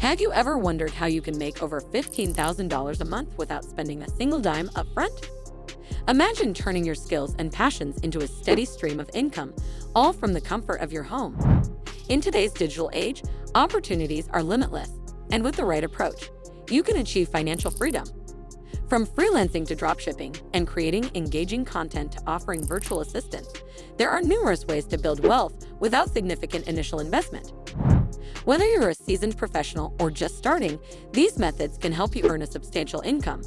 Have you ever wondered how you can make over $15,000 a month without spending a single dime upfront? Imagine turning your skills and passions into a steady stream of income, all from the comfort of your home. In today's digital age, opportunities are limitless, and with the right approach, you can achieve financial freedom. From freelancing to dropshipping and creating engaging content to offering virtual assistants, there are numerous ways to build wealth without significant initial investment. Whether you're a seasoned professional or just starting, these methods can help you earn a substantial income.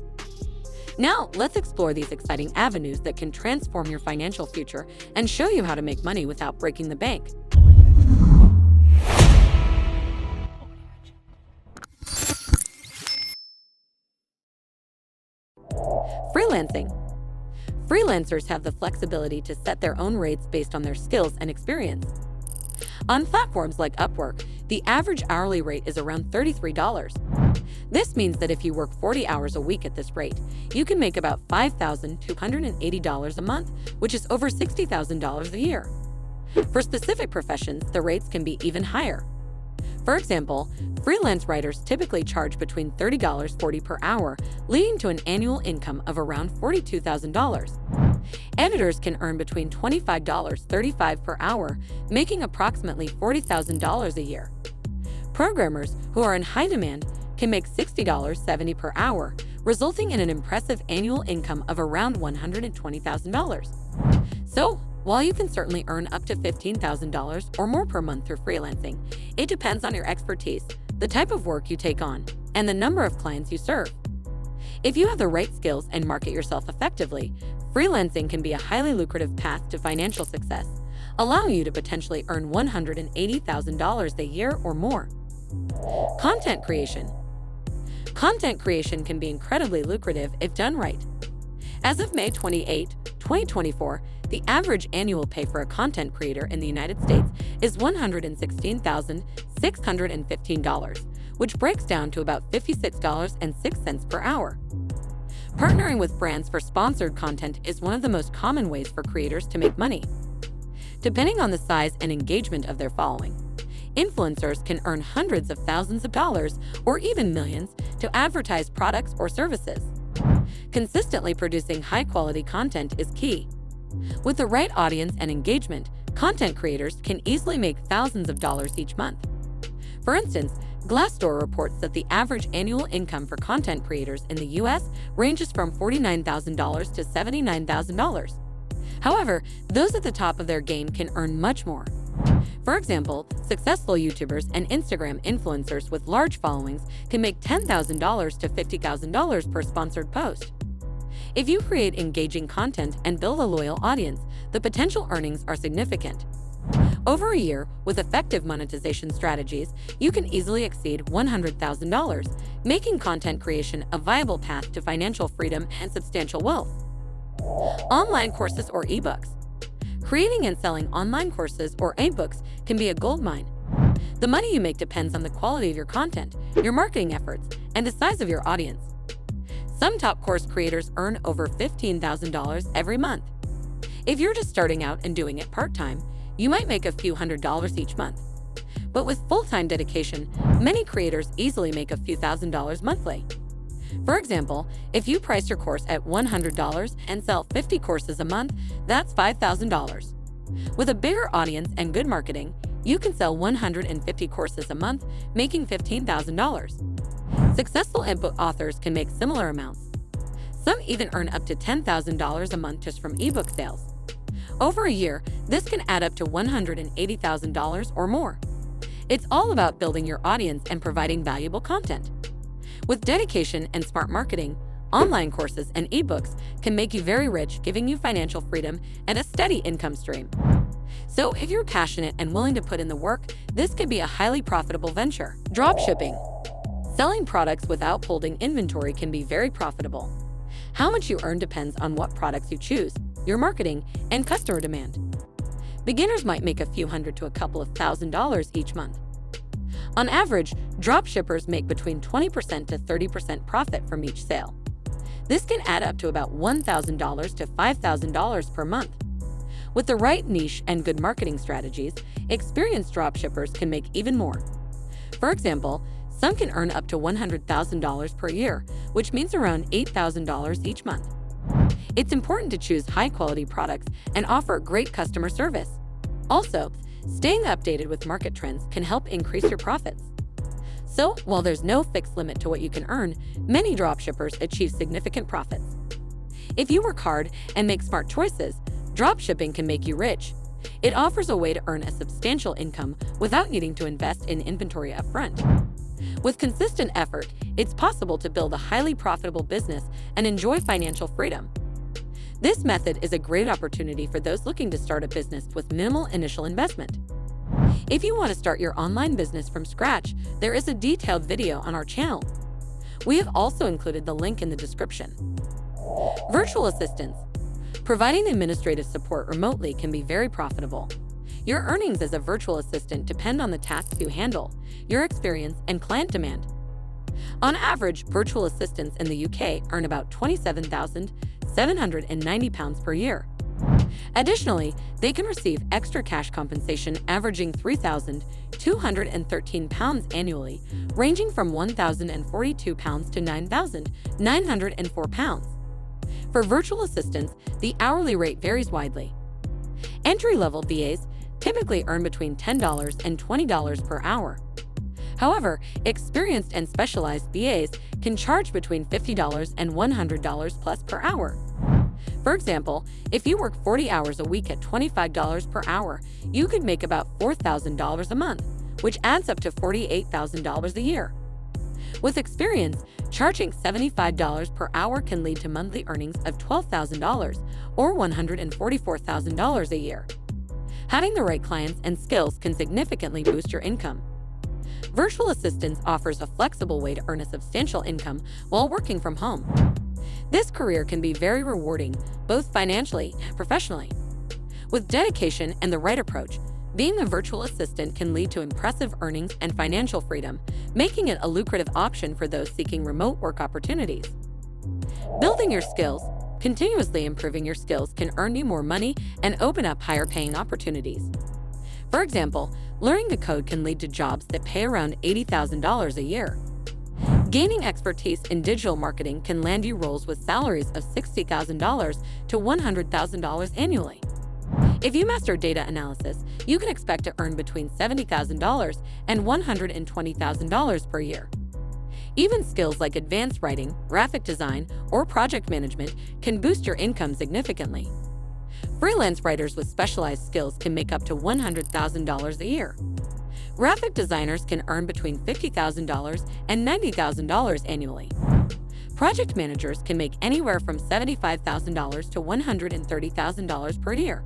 Now, let's explore these exciting avenues that can transform your financial future and show you how to make money without breaking the bank. Freelancing. Freelancers have the flexibility to set their own rates based on their skills and experience. On platforms like Upwork, the average hourly rate is around $33. This means that if you work 40 hours a week at this rate, you can make about $5,280 a month, which is over $60,000 a year. For specific professions, the rates can be even higher. For example, freelance writers typically charge between $30.40 per hour, leading to an annual income of around $42,000. Editors can earn between $25.35 per hour, making approximately $40,000 a year. Programmers, who are in high demand, can make $60.70 per hour, resulting in an impressive annual income of around $120,000. So, while you can certainly earn up to $15,000 or more per month through freelancing, it depends on your expertise, the type of work you take on, and the number of clients you serve. If you have the right skills and market yourself effectively, freelancing can be a highly lucrative path to financial success, allowing you to potentially earn $180,000 a year or more. Content creation. Content creation can be incredibly lucrative if done right. As of May 28, 2024, the average annual pay for a content creator in the United States is $116,615, which breaks down to about $56.06 per hour. Partnering with brands for sponsored content is one of the most common ways for creators to make money. Depending on the size and engagement of their following, influencers can earn hundreds of thousands of dollars or even millions to advertise products or services. Consistently producing high-quality content is key. With the right audience and engagement, content creators can easily make thousands of dollars each month. For instance, Glassdoor reports that the average annual income for content creators in the U.S. ranges from $49,000 to $79,000. However, those at the top of their game can earn much more. For example, successful YouTubers and Instagram influencers with large followings can make $10,000 to $50,000 per sponsored post. If you create engaging content and build a loyal audience, the potential earnings are significant. Over a year, with effective monetization strategies, you can easily exceed $100,000, making content creation a viable path to financial freedom and substantial wealth. Online courses or eBooks. Creating and selling online courses or eBooks can be a goldmine. The money you make depends on the quality of your content, your marketing efforts, and the size of your audience. Some top course creators earn over $15,000 every month. If you're just starting out and doing it part-time, you might make a few $100s each month. But with full-time dedication, many creators easily make a few $1,000s monthly. For example, if you price your course at $100 and sell 50 courses a month, that's $5,000. With a bigger audience and good marketing, you can sell 150 courses a month, making $15,000. Successful ebook authors can make similar amounts. Some even earn up to $10,000 a month just from ebook sales. Over a year, this can add up to $180,000 or more. It's all about building your audience and providing valuable content. With dedication and smart marketing, online courses and ebooks can make you very rich, giving you financial freedom and a steady income stream. So if you're passionate and willing to put in the work, this can be a highly profitable venture. Dropshipping. Selling products without holding inventory can be very profitable. How much you earn depends on what products you choose, your marketing, and customer demand. Beginners might make a few hundred to a couple of $1,000s each month. On average, dropshippers make between 20% to 30% profit from each sale. This can add up to about $1,000 to $5,000 per month. With the right niche and good marketing strategies, experienced dropshippers can make even more. For example, Some can earn up to $100,000 per year, which means around $8,000 each month. It's important to choose high-quality products and offer great customer service. Also, staying updated with market trends can help increase your profits. So, while there's no fixed limit to what you can earn, many dropshippers achieve significant profits. If you work hard and make smart choices, dropshipping can make you rich. It offers a way to earn a substantial income without needing to invest in inventory upfront. With consistent effort, it's possible to build a highly profitable business and enjoy financial freedom. This method is a great opportunity for those looking to start a business with minimal initial investment. If you want to start your online business from scratch, there is a detailed video on our channel. We have also included the link in the description. Virtual assistants. Providing administrative support remotely can be very profitable. Your earnings as a virtual assistant depend on the tasks you handle, your experience, and client demand. On average, virtual assistants in the UK earn about £27,790 per year. Additionally, they can receive extra cash compensation averaging £3,213 annually, ranging from £1,042 to £9,904. For virtual assistants, the hourly rate varies widely. Entry-level VAs typically earn between $10 and $20 per hour. However, experienced and specialized VAs can charge between $50 and $100 plus per hour. For example, if you work 40 hours a week at $25 per hour, you could make about $4,000 a month, which adds up to $48,000 a year. With experience, charging $75 per hour can lead to monthly earnings of $12,000 or $144,000 a year. Having the right clients and skills can significantly boost your income. Virtual assistants offers a flexible way to earn a substantial income while working from home. This career can be very rewarding, both financially and professionally. With dedication and the right approach, being a virtual assistant can lead to impressive earnings and financial freedom, making it a lucrative option for those seeking remote work opportunities. Building your skills. Continuously improving your skills can earn you more money and open up higher-paying opportunities. For example, learning to code can lead to jobs that pay around $80,000 a year. Gaining expertise in digital marketing can land you roles with salaries of $60,000 to $100,000 annually. If you master data analysis, you can expect to earn between $70,000 and $120,000 per year. Even skills like advanced writing, graphic design, or project management can boost your income significantly. Freelance writers with specialized skills can make up to $100,000 a year. Graphic designers can earn between $50,000 and $90,000 annually. Project managers can make anywhere from $75,000 to $130,000 per year.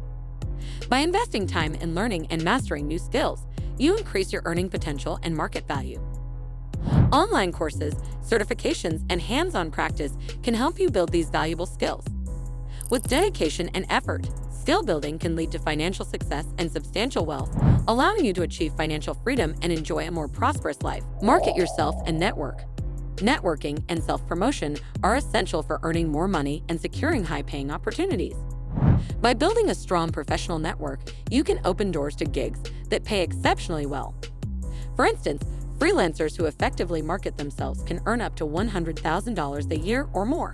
By investing time in learning and mastering new skills, you increase your earning potential and market value. Online courses, certifications, and hands-on practice can help you build these valuable skills. With dedication and effort, skill building can lead to financial success and substantial wealth, allowing you to achieve financial freedom and enjoy a more prosperous life. Market yourself and network. Networking and self-promotion are essential for earning more money and securing high-paying opportunities. By building a strong professional network, you can open doors to gigs that pay exceptionally well. For instance, freelancers who effectively market themselves can earn up to $100,000 a year or more.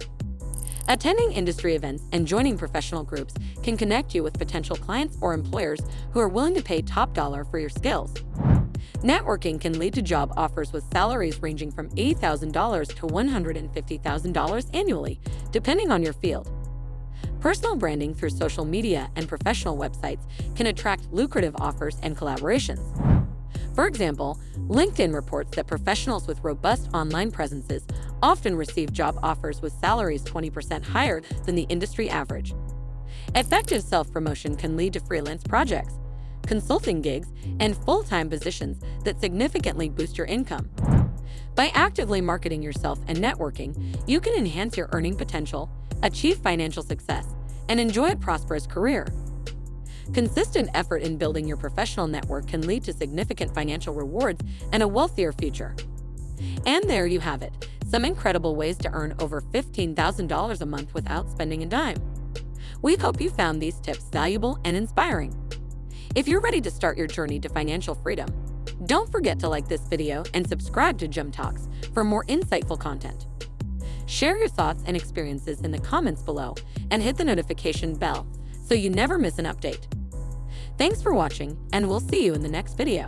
Attending industry events and joining professional groups can connect you with potential clients or employers who are willing to pay top dollar for your skills. Networking can lead to job offers with salaries ranging from $80,000 to $150,000 annually, depending on your field. Personal branding through social media and professional websites can attract lucrative offers and collaborations. For example, LinkedIn reports that professionals with robust online presences often receive job offers with salaries 20% higher than the industry average. Effective self-promotion can lead to freelance projects, consulting gigs, and full-time positions that significantly boost your income. By actively marketing yourself and networking, you can enhance your earning potential, achieve financial success, and enjoy a prosperous career. Consistent effort in building your professional network can lead to significant financial rewards and a wealthier future. And there you have it, some incredible ways to earn over $15,000 a month without spending a dime. We hope you found these tips valuable and inspiring. If you're ready to start your journey to financial freedom, Don't forget to like this video and subscribe to Jum Talks for more insightful content. Share your thoughts and experiences in the comments below and hit the notification bell so you never miss an update. Thanks for watching, and we'll see you in the next video.